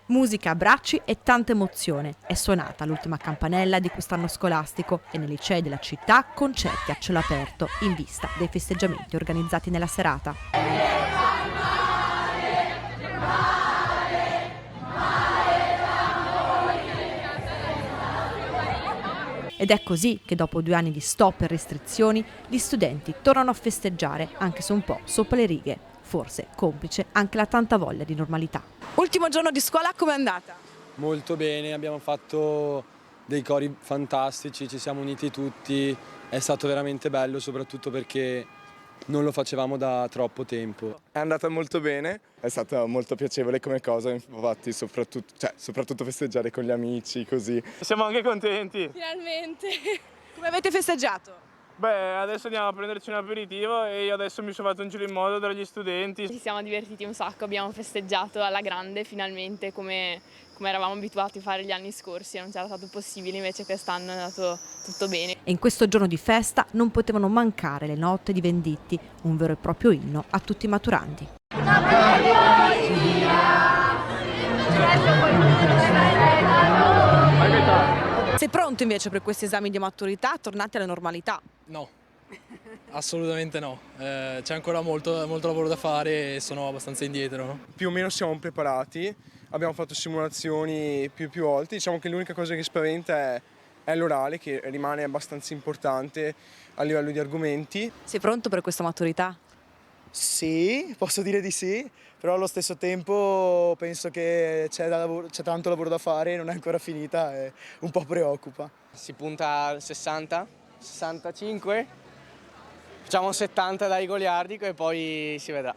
Musica, abbracci e tanta emozione. È suonata l'ultima campanella di quest'anno scolastico e nei licei della città concerti a cielo aperto in vista dei festeggiamenti organizzati nella serata. Ed è così che dopo 2 anni di stop e restrizioni gli studenti tornano a festeggiare, anche se un po' sopra le righe, forse complice anche la tanta voglia di normalità. Ultimo giorno di scuola, com'è andata? Molto bene, abbiamo fatto dei cori fantastici, ci siamo uniti tutti, è stato veramente bello soprattutto perché non lo facevamo da troppo tempo. È andata molto bene, è stata molto piacevole come cosa, infatti soprattutto festeggiare con gli amici, così. Siamo anche contenti. Finalmente! Come avete festeggiato? Beh, adesso andiamo a prenderci un aperitivo e io adesso mi sono fatto un giro in moto tra gli studenti. Ci siamo divertiti un sacco, abbiamo festeggiato alla grande finalmente come eravamo abituati a fare gli anni scorsi, non c'era stato possibile, invece quest'anno è andato tutto bene. E in questo giorno di festa non potevano mancare le notte di Venditti, un vero e proprio inno a tutti i maturanti. Sei pronto invece per questi esami di maturità, tornati alla normalità? No, assolutamente no. C'è ancora molto lavoro da fare e sono abbastanza indietro. No? Più o meno siamo preparati, abbiamo fatto simulazioni più volte, diciamo che l'unica cosa che spaventa è l'orale, che rimane abbastanza importante a livello di argomenti. Sei pronto per questa maturità? Sì, posso dire di sì, però allo stesso tempo penso che c'è tanto lavoro da fare, non è ancora finita e un po' preoccupa. Si punta al 60, 65, facciamo 70 dai goliardico e poi si vedrà.